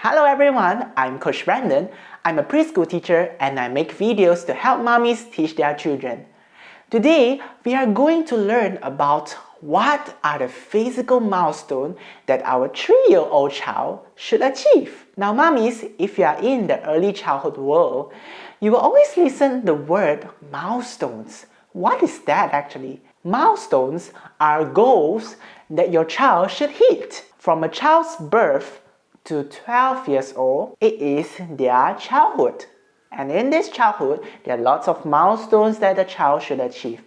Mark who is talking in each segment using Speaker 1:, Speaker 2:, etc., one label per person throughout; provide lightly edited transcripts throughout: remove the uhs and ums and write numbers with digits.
Speaker 1: Hello everyone, I'm Coach Brendon. I'm a preschool teacher and I make videos to help mommies teach their children. Today, we are going to learn about what are the physical milestones that our 3-year-old child should achieve. Now mommies, if you are in the early childhood world, you will always listen the word milestones. What is that actually? Milestones are goals that your child should hit. From a child's birth to 12 years old, it is their childhood. And in this childhood, there are lots of milestones that the child should achieve.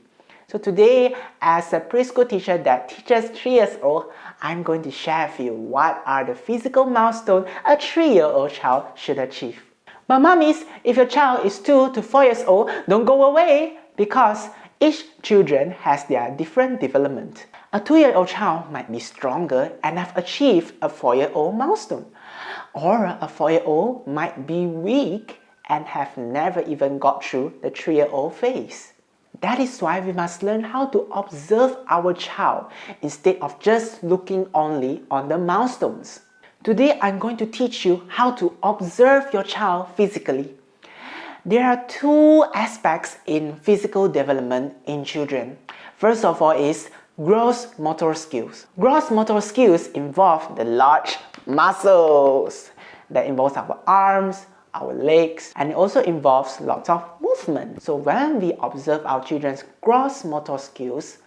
Speaker 1: So today, as a preschool teacher that teaches 3 years old, I'm going to share with you what are the physical milestones a 3-year-old child should achieve. But mommies, if your child is 2 to 4 years old, don't go away because each children has their different development. A 2-year-old child might be stronger and have achieved a 4-year-old milestone. Or a 4-year-old might be weak and have never even got through the 3-year-old phase. That is why we must learn how to observe our child instead of just looking only on the milestones. Today I'm going to teach you how to observe your child physically. There are 2 aspects in physical development in children. First of all is gross motor skills. Gross motor skills involve the large muscles that involves our arms, our legs, and it also involves lots of movement. So when we observe our children's gross motor skills,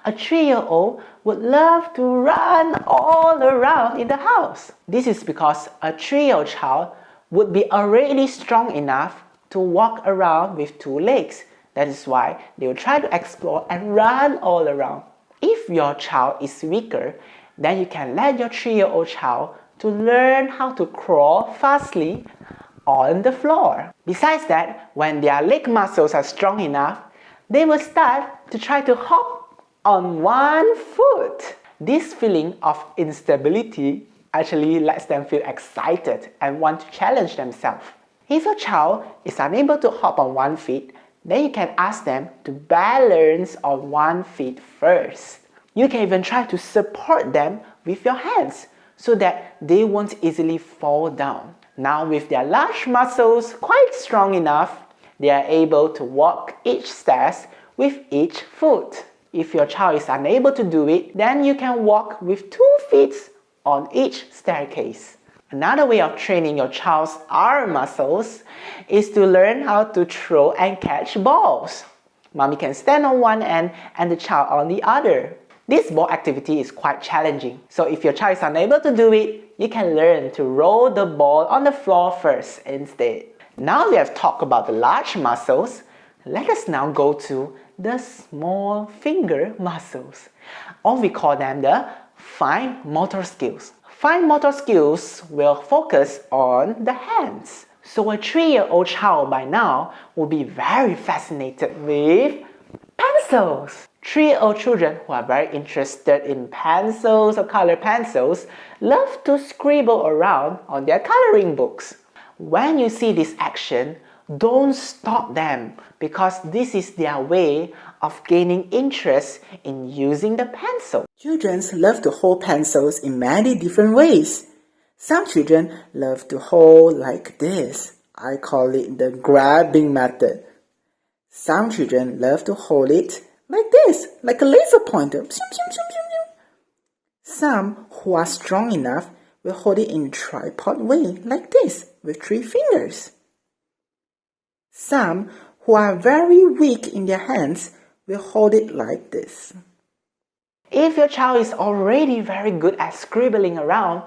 Speaker 1: a 3-year-old would love to run all around in the house. This is because a 3-year-old child would be already strong enough to walk around with 2 legs. That is why they will try to explore and run all around. If your child is weaker, then you can let your 3-year-old child to learn how to crawl fastly on the floor. Besides that, when their leg muscles are strong enough, they will start to try to hop on one foot. This feeling of instability actually lets them feel excited and want to challenge themselves. If your child is unable to hop on one feet, then you can ask them to balance on one feet first. You can even try to support them with your hands so that they won't easily fall down. Now with their large muscles quite strong enough, they are able to walk each stairs with each foot. If your child is unable to do it, then you can walk with 2 feet on each staircase. Another way of training your child's arm muscles is to learn how to throw and catch balls. Mommy can stand on one end and the child on the other. This ball activity is quite challenging, so if your child is unable to do it, you can learn to roll the ball on the floor first instead. Now we have talked about the large muscles, let us now go to the small finger muscles, or we call them the fine motor skills. Fine motor skills will focus on the hands. So a 3-year-old child by now will be very fascinated with pencils. 3-year-old children who are very interested in pencils or color pencils love to scribble around on their coloring books. When you see this action, don't stop them because this is their way of gaining interest in using the pencil. Children love to hold pencils in many different ways. Some children love to hold like this. I call it the grabbing method. Some children love to hold it like this, like a laser pointer. Some who are strong enough will hold it in a tripod way, like this, with 3 fingers. Some who are very weak in their hands will hold it like this. If your child is already very good at scribbling around,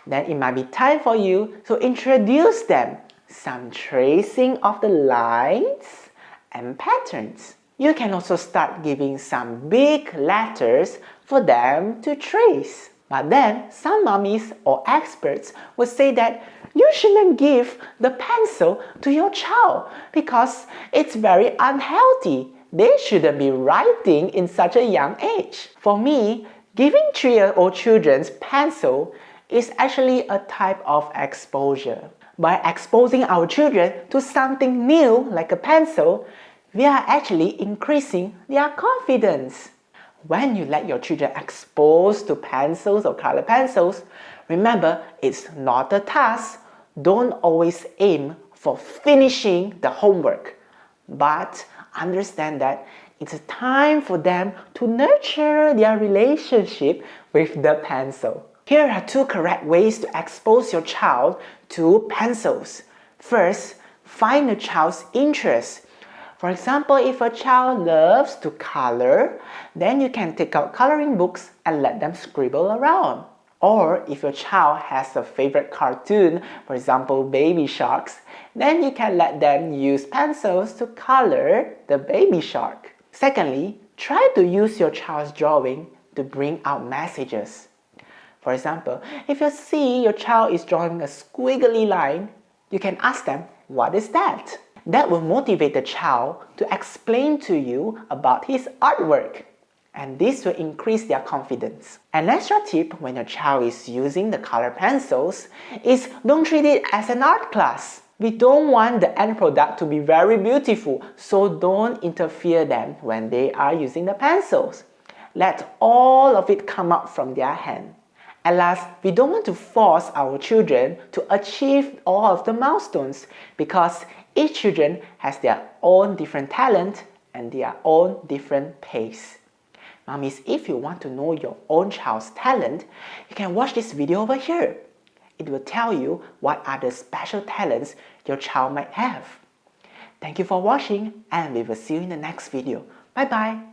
Speaker 1: then it might be time for you to introduce them some tracing of the lines and patterns. You can also start giving some big letters for them to trace. But then some mommies or experts will say that you shouldn't give the pencil to your child because it's very unhealthy. They shouldn't be writing in such a young age. For me, giving 3-year-old children's pencil is actually a type of exposure. By exposing our children to something new like a pencil, we are actually increasing their confidence. When you let your children expose to pencils or color pencils, Remember, it's not a task. Don't always aim for finishing the homework, but understand that it's a time for them to nurture their relationship with the pencil. Here are 2 correct ways to expose your child to pencils. First, find the child's interest. For example, if a child loves to color, then you can take out coloring books and let them scribble around. Or if your child has a favorite cartoon, for example, baby sharks, then you can let them use pencils to color the baby shark. Secondly, try to use your child's drawing to bring out messages. For example, if you see your child is drawing a squiggly line, you can ask them, "What is that?" That will motivate the child to explain to you about his artwork, and this will increase their confidence. An extra tip when your child is using the color pencils is don't treat it as an art class. We don't want the end product to be very beautiful, so don't interfere them when they are using the pencils. Let all of it come out from their hand. And last, we don't want to force our children to achieve all of the milestones because each children has their own different talent and their own different pace. Mommies, if you want to know your own child's talent, you can watch this video over here. It will tell you what are the special talents your child might have. Thank you for watching, and we will see you in the next video. Bye bye.